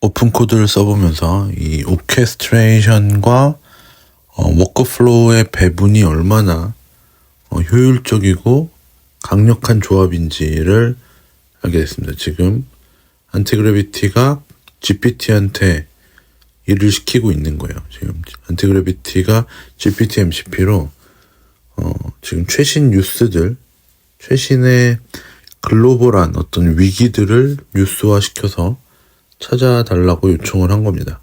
오픈 코드를 써보면서 이 오케스트레이션과 워크플로우의 배분이 얼마나 효율적이고 강력한 조합인지를 알게 됐습니다. 지금 안티그래비티가 GPT한테 일을 시키고 있는 거예요. 지금 안티그래비티가 GPT MCP로 지금 최신 뉴스들, 최신의 글로벌한 어떤 위기들을 뉴스화시켜서 찾아달라고 요청을 한 겁니다.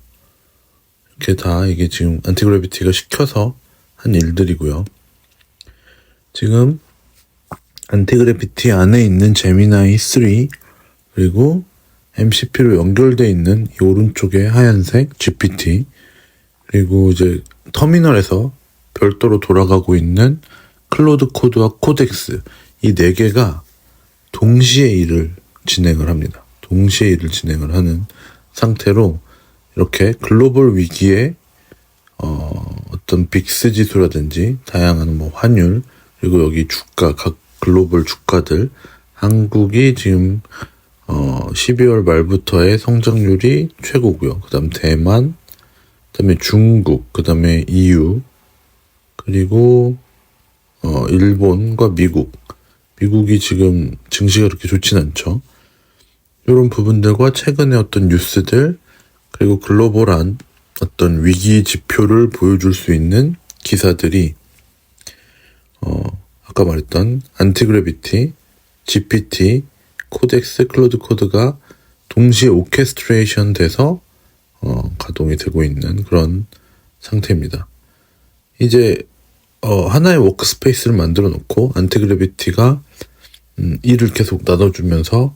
이렇게 다 이게 지금 안티그래비티가 시켜서 한 일들이고요. 지금 안티그래비티 안에 있는 제미나이 3 그리고 MCP로 연결되어 있는 이 오른쪽에 하얀색 GPT 그리고 이제 터미널에서 별도로 돌아가고 있는 클로드 코드와 코덱스 이 네 개가 동시에 일을 진행을 합니다. 동시에 일을 진행을 하는 상태로 이렇게 글로벌 위기에 어떤 빅스 지수라든지 다양한 뭐 환율 그리고 여기 주가 각 글로벌 주가들 한국이 지금 12월 말부터의 성장률이 최고고요. 그다음 대만, 그다음에 중국, 그다음에 EU 그리고 일본과 미국이 지금 증시가 그렇게 좋진 않죠. 이런 부분들과 최근의 어떤 뉴스들 그리고 글로벌한 어떤 위기 지표를 보여줄 수 있는 기사들이 아까 말했던 안티그래비티, GPT, 코덱스, 클로드 코드가 동시에 오케스트레이션 돼서 가동이 되고 있는 그런 상태입니다. 이제 하나의 워크스페이스를 만들어 놓고 안티그래비티가 일을 계속 나눠주면서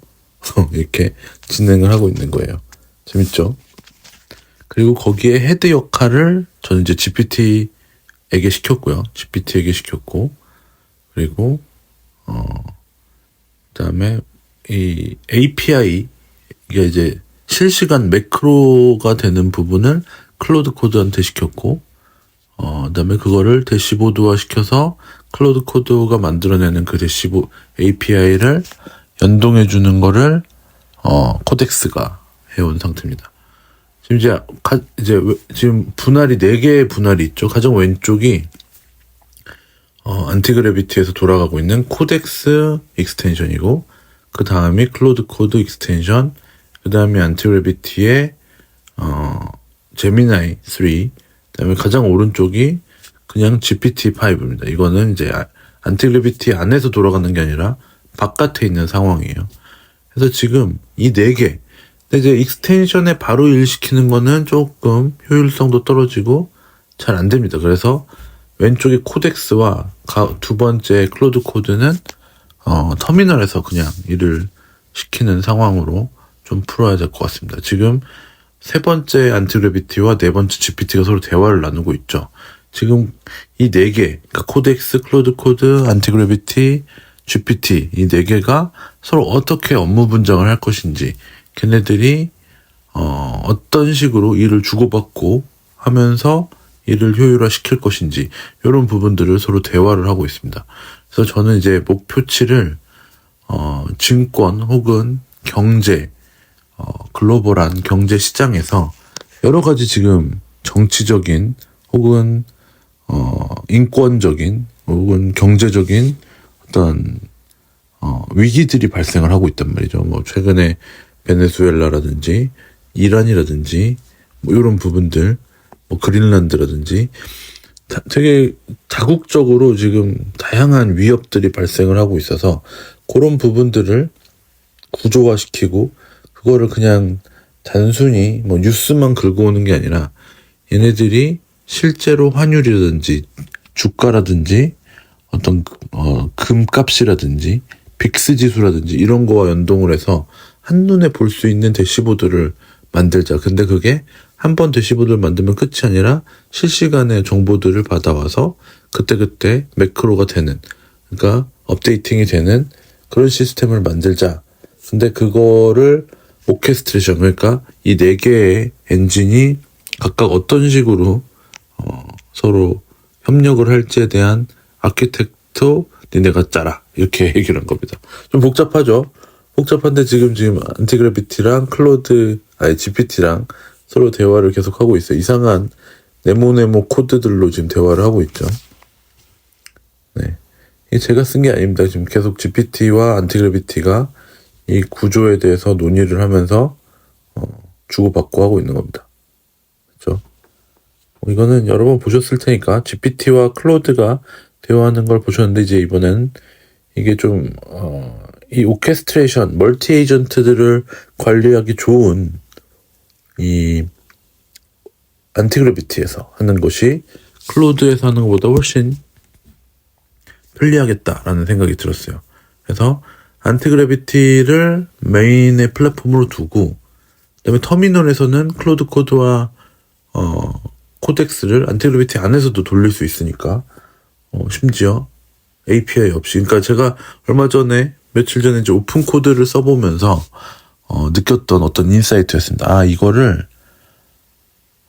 이렇게 진행을 하고 있는 거예요. 재밌죠? 그리고 거기에 헤드 역할을 저는 이제 GPT에게 시켰고요. 그리고 그다음에 이 API 이게 이제 실시간 매크로가 되는 부분을 클로드 코드한테 시켰고 그다음에 그거를 대시보드화 시켜서 클로드 코드가 만들어내는 그 API를 연동해 주는 거를 코덱스가 해온 상태입니다. 지금 분할이 4개의 분할이 있죠. 가장 왼쪽이 안티그래비티에서 돌아가고 있는 코덱스 익스텐션이고 그 다음이 클로드 코드 익스텐션 그 다음에 안티그래비티의 제미나이 3 그 다음에 가장 오른쪽이 그냥 GPT-5입니다. 이거는 이제 안티그래비티 안에서 돌아가는 게 아니라 바깥에 있는 상황이에요. 그래서 지금 이 4개 근데 이제 익스텐션에 바로 일시키는 거는 조금 효율성도 떨어지고 잘 안 됩니다. 그래서 왼쪽에 코덱스와 두 번째 클로드 코드는 터미널에서 그냥 일을 시키는 상황으로 좀 풀어야 될 것 같습니다. 지금 세 번째 안티그래비티와 네 번째 GPT가 서로 대화를 나누고 있죠. 지금 이 4개, 그러니까 코덱스, 클로드 코드, 안티그래비티, GPT 이 4개가 서로 어떻게 업무 분장을 할 것인지 걔네들이 어떤 식으로 일을 주고받고 하면서 일을 효율화시킬 것인지 이런 부분들을 서로 대화를 하고 있습니다. 그래서 저는 이제 목표치를 증권 혹은 경제 글로벌한 경제 시장에서 여러 가지 지금 정치적인 혹은 인권적인 혹은 경제적인 어떤 위기들이 발생을 하고 있단 말이죠. 뭐 최근에 베네수엘라라든지 이란이라든지 뭐 이런 부분들 뭐 그린란드라든지 되게 다국적으로 지금 다양한 위협들이 발생을 하고 있어서 그런 부분들을 구조화시키고 그거를 그냥 단순히 뭐 뉴스만 긁어 오는 게 아니라 얘네들이 실제로 환율이라든지 주가라든지 어떤 금값이라든지 빅스 지수라든지 이런 거와 연동을 해서 한눈에 볼 수 있는 대시보드를 만들자. 근데 그게 한 번 대시보드를 만들면 끝이 아니라 실시간의 정보들을 받아와서 그때그때 매크로가 되는 그러니까 업데이팅이 되는 그런 시스템을 만들자. 근데 그거를 오케스트레이션 그러니까 이 4개의 엔진이 각각 어떤 식으로 서로 협력을 할지에 대한 아키텍트 니네가 짜라 이렇게 얘기를 한 겁니다. 좀 복잡하죠. 복잡한데 지금 안티그래비티랑 GPT랑 서로 대화를 계속 하고 있어요. 이상한 네모네모 코드들로 지금 대화를 하고 있죠. 네. 이게 제가 쓴 게 아닙니다. 지금 계속 GPT와 안티그래비티가 이 구조에 대해서 논의를 하면서 주고받고 하고 있는 겁니다. 그렇죠? 이거는 여러 번 보셨을 테니까 GPT와 클로드가 대화하는 걸 보셨는데 이제 이번엔 이게 좀 이 오케스트레이션, 멀티 에이전트들을 관리하기 좋은 이 안티그래비티에서 하는 것이 클로드에서 하는 것보다 훨씬 편리하겠다라는 생각이 들었어요. 그래서 안티그래비티를 메인의 플랫폼으로 두고 그다음에 터미널에서는 클로드 코드와 코덱스를 안티그래비티 안에서도 돌릴 수 있으니까 심지어 API 없이, 그러니까 제가 얼마 전에 며칠 전에 이제 오픈 코드를 써보면서 느꼈던 어떤 인사이트였습니다. 이거를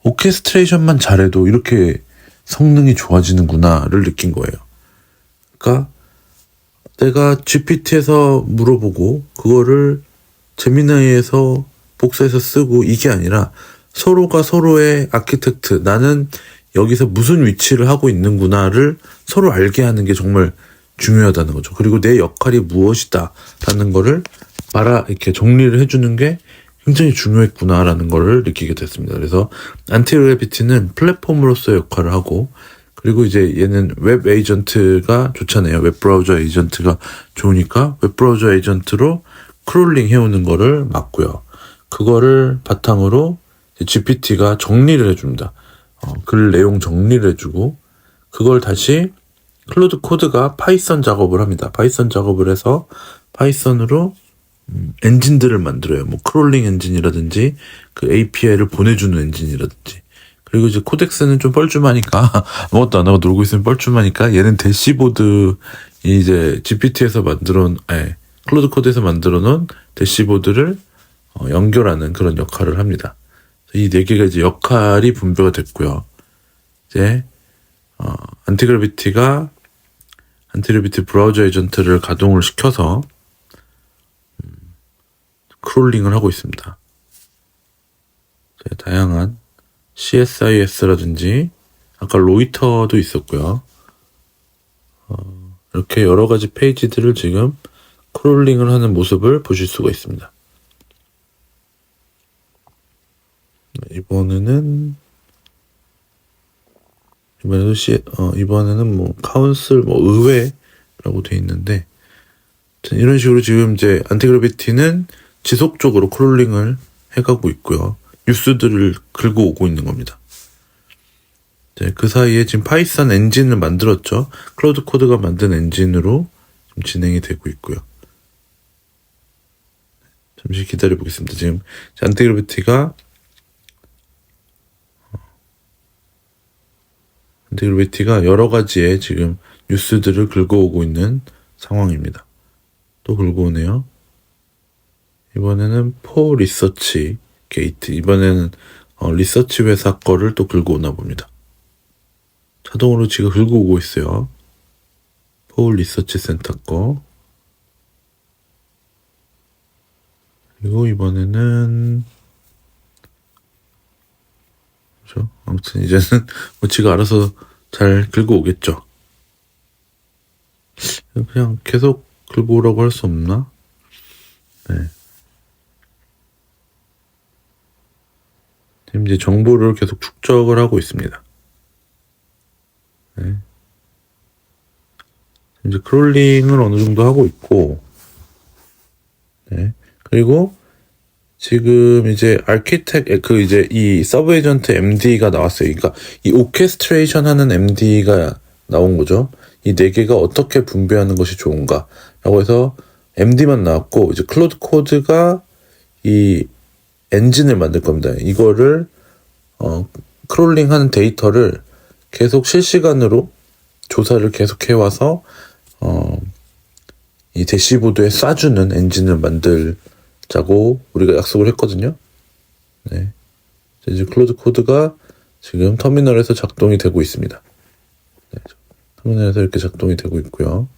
오케스트레이션만 잘해도 이렇게 성능이 좋아지는구나를 느낀 거예요. 그러니까 내가 GPT에서 물어보고 그거를 제미나이에서 복사해서 쓰고 이게 아니라 서로가 서로의 아키텍트, 나는 여기서 무슨 위치를 하고 있는구나를 서로 알게 하는 게 정말 중요하다는 거죠. 그리고 내 역할이 무엇이다 라는 거를 이렇게 정리를 해주는 게 굉장히 중요했구나라는 거를 느끼게 됐습니다. 그래서 안티그래비티는 플랫폼으로서의 역할을 하고, 그리고 이제 얘는 웹 에이전트가 좋잖아요. 웹 브라우저 에이전트가 좋으니까 웹 브라우저 에이전트로 크롤링 해오는 거를 막고요. 그거를 바탕으로 GPT가 정리를 해줍니다. 글 내용 정리를 해주고, 그걸 다시 클로드 코드가 파이썬 작업을 합니다. 파이썬 작업을 해서 파이썬으로 엔진들을 만들어요. 뭐 크롤링 엔진이라든지 그 API를 보내주는 엔진이라든지. 그리고 이제 코덱스는 좀 뻘쭘하니까 아무것도 안 하고 놀고 있으면 뻘쭘하니까 얘는 대시보드, 이제 GPT에서 클로드 코드에서 만들어 놓은 대시보드를 연결하는 그런 역할을 합니다. 이 네 개가 이제 역할이 분배가 됐고요. 이제 안티그래비티 브라우저 에이전트를 가동을 시켜서 크롤링을 하고 있습니다. 다양한 CSIS라든지 아까 로이터도 있었고요. 이렇게 여러 가지 페이지들을 지금 크롤링을 하는 모습을 보실 수가 있습니다. 이번에는 뭐 카운슬, 뭐 의회라고 돼 있는데, 이런 식으로 지금 이제 안티그래비티는 지속적으로 크롤링을 해가고 있고요. 뉴스들을 긁고 오고 있는 겁니다. 그 사이에 지금 파이썬 엔진을 만들었죠. 클로드 코드가 만든 엔진으로 좀 진행이 되고 있고요. 잠시 기다려 보겠습니다. 지금 안티그래비티가 여러 가지의 지금 뉴스들을 긁어오고 있는 상황입니다. 또 긁어오네요. 이번에는 포 리서치 게이트, 이번에는 리서치 회사 거를 또 긁어오나 봅니다. 자동으로 지금 긁어오고 있어요. 포 리서치 센터 거. 그리고 이번에는 그렇죠? 아무튼 이제는 뭐 지가 알아서 잘 긁어오겠죠. 그냥 계속 긁어오라고 할 수 없나? 네. 지금 이제 정보를 계속 축적을 하고 있습니다. 네. 이제 크롤링을 어느 정도 하고 있고, 네. 그리고 지금 이제 이제 이 서브 에이전트 MD가 나왔어요. 그러니까 이 오케스트레이션 하는 MD가 나온 거죠. 이 네 개가 어떻게 분배하는 것이 좋은가라고 해서 MD만 나왔고, 이제 클로드 코드가 이 엔진을 만들 겁니다. 이거를 크롤링하는 데이터를 계속 실시간으로 조사를 계속 해와서 이 대시보드에 쏴주는 엔진을 만들자고 우리가 약속을 했거든요. 네. 이제 클로드 코드가 지금 터미널에서 작동이 되고 있습니다. 네. 터미널에서 이렇게 작동이 되고 있고요.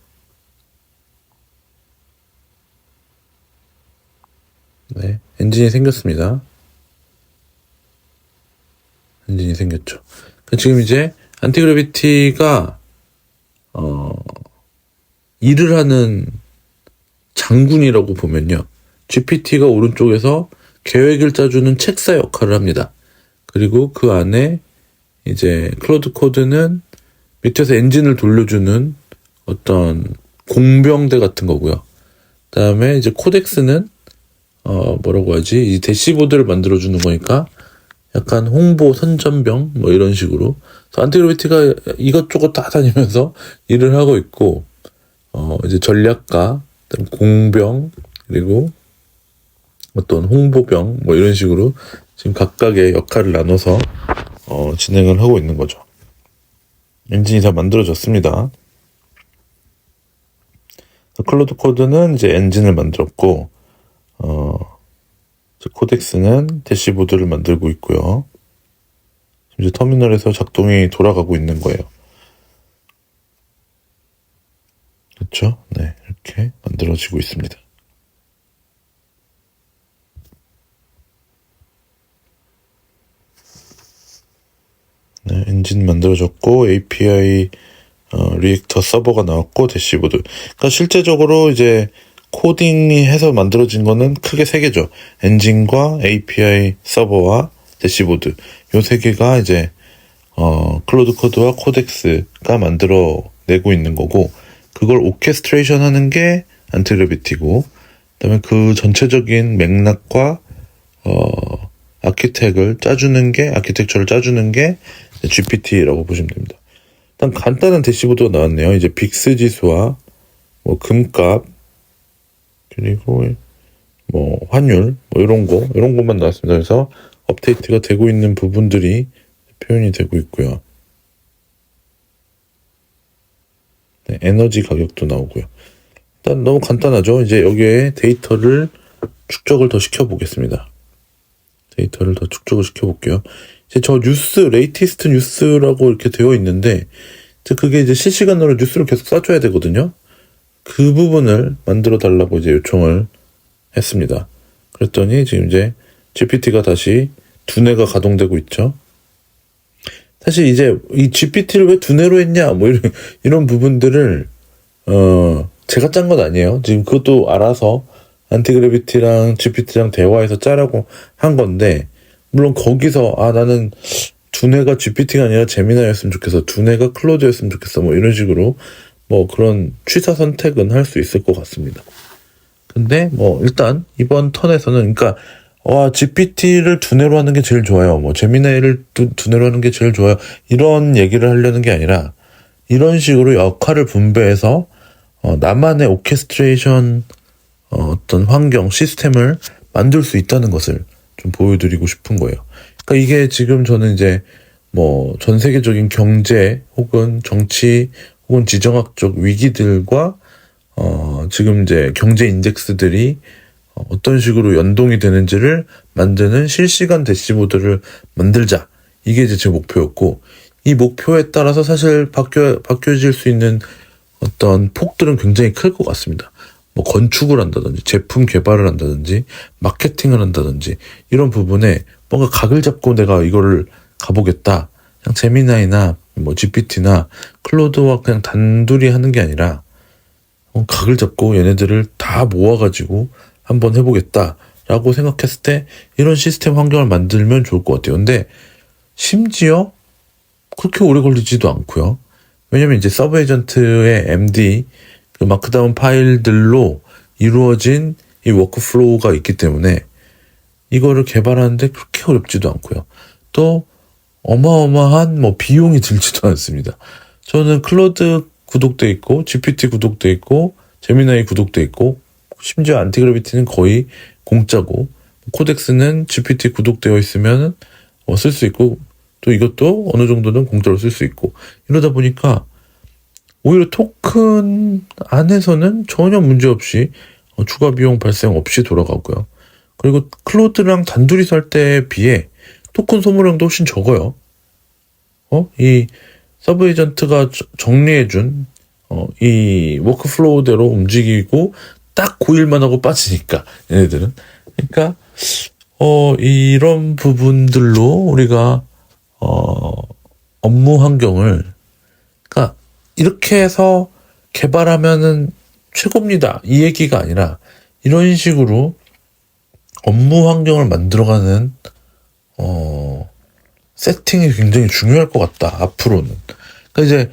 네. 엔진이 생겼습니다. 엔진이 생겼죠. 지금 이제 안티그래비티가 일을 하는 장군이라고 보면요. GPT가 오른쪽에서 계획을 짜주는 책사 역할을 합니다. 그리고 그 안에 이제 클로드 코드는 밑에서 엔진을 돌려주는 어떤 공병대 같은 거고요. 그다음에 이제 코덱스는 뭐라고 하지? 이 대시보드를 만들어주는 거니까 약간 홍보 선전병 뭐 이런 식으로. 그래서 안티그래비티가 이것저것 다 다니면서 일을 하고 있고, 이제 전략가, 공병, 그리고 어떤 홍보병 뭐 이런 식으로 지금 각각의 역할을 나눠서 진행을 하고 있는 거죠. 엔진이 다 만들어졌습니다. 클로드 코드는 이제 엔진을 만들었고, 코덱스는 대시보드를 만들고 있고요. 이제 터미널에서 작동이 돌아가고 있는 거예요. 그렇죠? 네, 이렇게 만들어지고 있습니다. 네, 엔진 만들어졌고 API 리액터 서버가 나왔고 대시보드. 그러니까 실제적으로 이제 코딩이 해서 만들어진 거는 크게 세 개죠. 엔진과 API 서버와 대시보드. 요 세 개가 이제 클로드 코드와 코덱스가 만들어내고 있는 거고, 그걸 오케스트레이션 하는 게 안티그래비티고, 그다음에 그 전체적인 맥락과 아키텍처를 짜주는 게 GPT라고 보시면 됩니다. 일단 간단한 대시보드가 나왔네요. 이제 빅스 지수와 뭐 금값, 그리고 뭐 환율, 뭐 이런 것만 나왔습니다. 그래서 업데이트가 되고 있는 부분들이 표현이 되고 있고요. 네, 에너지 가격도 나오고요. 일단 너무 간단하죠. 이제 여기에 데이터를 축적을 더 시켜보겠습니다. 데이터를 더 축적을 시켜볼게요. 이제 저 뉴스, 레이티스트 뉴스라고 이렇게 되어 있는데, 그게 이제 실시간으로 뉴스를 계속 쏴줘야 되거든요. 그 부분을 만들어 달라고 이제 요청을 했습니다. 그랬더니 지금 이제 GPT가 다시 두뇌가 가동되고 있죠. 사실 이제 이 GPT를 왜 두뇌로 했냐, 뭐 이런 부분들을, 제가 짠 건 아니에요. 지금 그것도 알아서 안티그래비티랑 GPT랑 대화해서 짜라고 한 건데, 물론 거기서 나는 두뇌가 GPT가 아니라 제미나이였으면 좋겠어, 두뇌가 클로드였으면 좋겠어, 뭐 이런 식으로 뭐 그런 취사 선택은 할 수 있을 것 같습니다. 근데 뭐 일단 이번 턴에서는 그러니까 GPT를 두뇌로 하는 게 제일 좋아요, 뭐 제미나이를 두뇌로 하는 게 제일 좋아요, 이런 얘기를 하려는 게 아니라 이런 식으로 역할을 분배해서 나만의 오케스트레이션 어떤 환경 시스템을 만들 수 있다는 것을 좀 보여드리고 싶은 거예요. 그러니까 이게 지금 저는 이제 뭐 전 세계적인 경제 혹은 정치 혹은 지정학적 위기들과 지금 이제 경제 인덱스들이 어떤 식으로 연동이 되는지를 만드는 실시간 대시보드를 만들자. 이게 이제 제 목표였고, 이 목표에 따라서 사실 바뀌어질 수 있는 어떤 폭들은 굉장히 클 것 같습니다. 뭐 건축을 한다든지 제품 개발을 한다든지 마케팅을 한다든지 이런 부분에 뭔가 각을 잡고 내가 이거를 가보겠다. 그냥 제미나이나 뭐 GPT나 클로드와 그냥 단둘이 하는 게 아니라 각을 잡고 얘네들을 다 모아가지고 한번 해보겠다라고 생각했을 때 이런 시스템 환경을 만들면 좋을 것 같아요. 근데 심지어 그렇게 오래 걸리지도 않고요. 왜냐면 이제 서브 에이전트의 MD 그 마크다운 파일들로 이루어진 이 워크플로우가 있기 때문에 이거를 개발하는데 그렇게 어렵지도 않고요. 또 어마어마한 뭐 비용이 들지도 않습니다. 저는 클로드 구독돼 있고 GPT 구독돼 있고 제미나이 구독돼 있고 심지어 안티그래비티는 거의 공짜고 코덱스는 GPT 구독되어 있으면 쓸 수 있고 또 이것도 어느 정도는 공짜로 쓸 수 있고 이러다 보니까 오히려 토큰 안에서는 전혀 문제없이 추가 비용 발생 없이 돌아가고요. 그리고 클로드랑 단둘이 살 때에 비해 토큰 소모량도 훨씬 적어요. 이 서브 에이전트가 정리해준 이 워크플로우대로 움직이고 딱 고일만 하고 빠지니까 얘네들은. 그러니까 이런 부분들로 우리가 업무 환경을, 그러니까 이렇게 해서 개발하면은 최고입니다, 이 얘기가 아니라 이런 식으로 업무 환경을 만들어가는 세팅이 굉장히 중요할 것 같다, 앞으로는. 그러니까 이제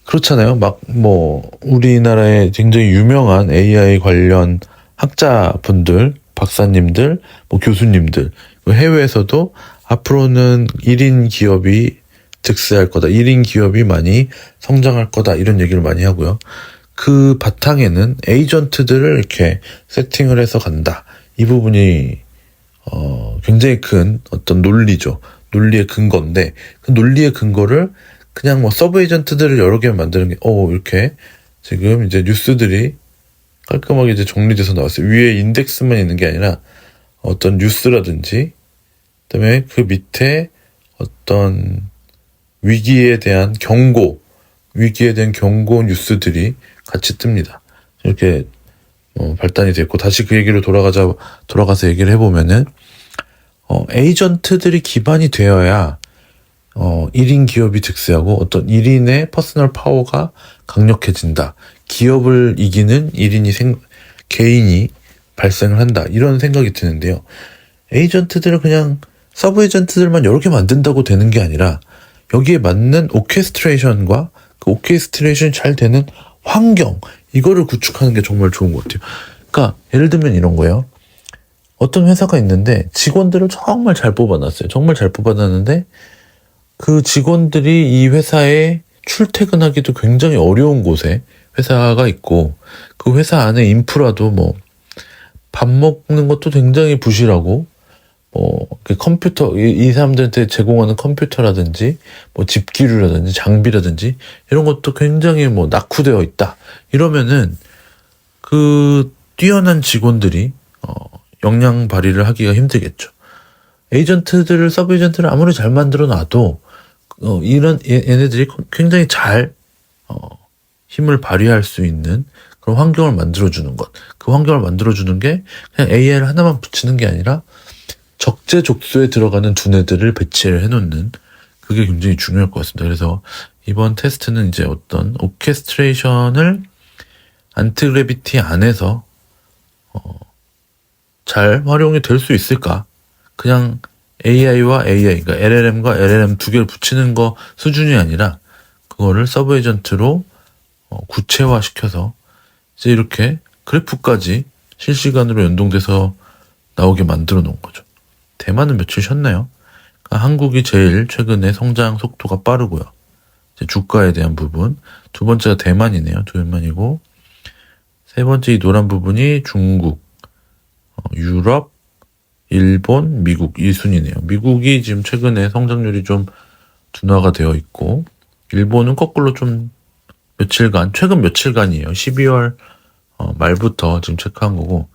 그렇잖아요. 막 뭐 우리나라의 굉장히 유명한 AI 관련 학자분들, 박사님들, 뭐 교수님들, 해외에서도 앞으로는 1인 기업이 득세할 거다, 1인 기업이 많이 성장할 거다, 이런 얘기를 많이 하고요. 그 바탕에는 에이전트들을 이렇게 세팅을 해서 간다, 이 부분이 굉장히 큰 어떤 논리죠. 논리의 근거인데, 그 논리의 근거를 그냥 뭐 서브 에이전트들을 여러 개 만드는 게, 이렇게 지금 이제 뉴스들이 깔끔하게 이제 정리돼서 나왔어요. 위에 인덱스만 있는 게 아니라 어떤 뉴스라든지, 그다음에 그 밑에 어떤 위기에 대한 경고 뉴스들이 같이 뜹니다. 이렇게 발단이 됐고, 다시 그 얘기로 돌아가서 얘기를 해보면은, 에이전트들이 기반이 되어야 1인 기업이 득세하고 어떤 1인의 퍼스널 파워가 강력해진다. 기업을 이기는 개인이 발생을 한다, 이런 생각이 드는데요. 에이전트들을 그냥 서브 에이전트들만 여러 개 만든다고 되는 게 아니라 여기에 맞는 오케스트레이션과 그 오케스트레이션이 잘 되는 환경, 이거를 구축하는 게 정말 좋은 것 같아요. 그러니까 예를 들면 이런 거예요. 어떤 회사가 있는데 직원들을 정말 잘 뽑아놨어요. 정말 잘 뽑아놨는데 그 직원들이 이 회사에 출퇴근하기도 굉장히 어려운 곳에 회사가 있고, 그 회사 안에 인프라도 뭐 밥 먹는 것도 굉장히 부실하고, 그 컴퓨터, 이 사람들한테 제공하는 컴퓨터라든지 뭐 집기류라든지 장비라든지 이런 것도 굉장히 뭐 낙후되어 있다, 이러면은 그 뛰어난 직원들이 역량 발휘를 하기가 힘들겠죠. 에이전트들을, 서브 에이전트를 아무리 잘 만들어 놔도 이런 얘네들이 굉장히 잘 힘을 발휘할 수 있는 그런 환경을 만들어주는 것. 그 환경을 만들어주는 게 그냥 AI를 하나만 붙이는 게 아니라 적재적소에 들어가는 두뇌들을 배치를 해놓는, 그게 굉장히 중요할 것 같습니다. 그래서 이번 테스트는 이제 어떤 오케스트레이션을 안티그래비티 안에서 잘 활용이 될 수 있을까? 그냥 AI와 AI, 그러니까 LLM과 LLM 두 개를 붙이는 거 수준이 아니라 그거를 서브 에이전트로 구체화시켜서 이제 이렇게 그래프까지 실시간으로 연동돼서 나오게 만들어 놓은 거죠. 대만은 며칠 쉬었나요? 그러니까 한국이 제일 최근에 성장 속도가 빠르고요. 이제 주가에 대한 부분. 두 번째가 대만이네요. 대만이고, 세 번째 이 노란 부분이 중국, 유럽, 일본, 미국, 이 순이네요. 미국이 지금 최근에 성장률이 좀 둔화가 되어 있고, 일본은 거꾸로 좀 최근 며칠간이에요. 12월 말부터 지금 체크한 거고,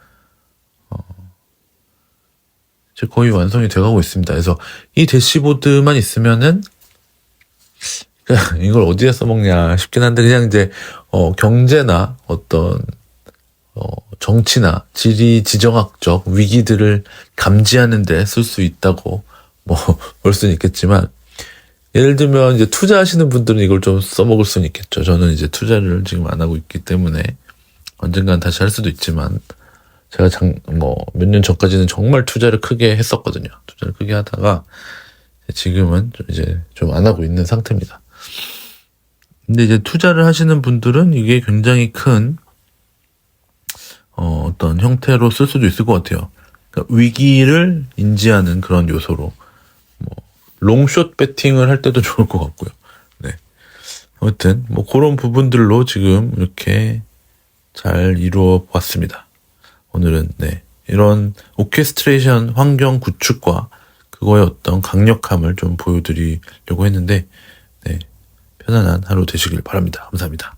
이제 거의 완성이 돼가고 있습니다. 그래서 이 대시보드만 있으면은, 이걸 어디에 써먹냐 싶긴 한데, 그냥 이제 경제나 어떤 정치나 지정학적 위기들을 감지하는 데 쓸 수 있다고 뭐 볼 수는 있겠지만, 예를 들면 이제 투자하시는 분들은 이걸 좀 써먹을 수는 있겠죠. 저는 이제 투자를 지금 안 하고 있기 때문에 언젠간 다시 할 수도 있지만, 제가 몇 년 전까지는 정말 투자를 크게 했었거든요. 투자를 크게 하다가 지금은 이제 좀 안 하고 있는 상태입니다. 근데 이제 투자를 하시는 분들은 이게 굉장히 큰 어떤 형태로 쓸 수도 있을 것 같아요. 그러니까 위기를 인지하는 그런 요소로, 롱숏 배팅을 할 때도 좋을 것 같고요. 네. 아무튼 그런 부분들로 지금 이렇게 잘 이루어 봤습니다. 오늘은 이런 오케스트레이션 환경 구축과 그거의 어떤 강력함을 좀 보여드리려고 했는데, 편안한 하루 되시길 바랍니다. 감사합니다.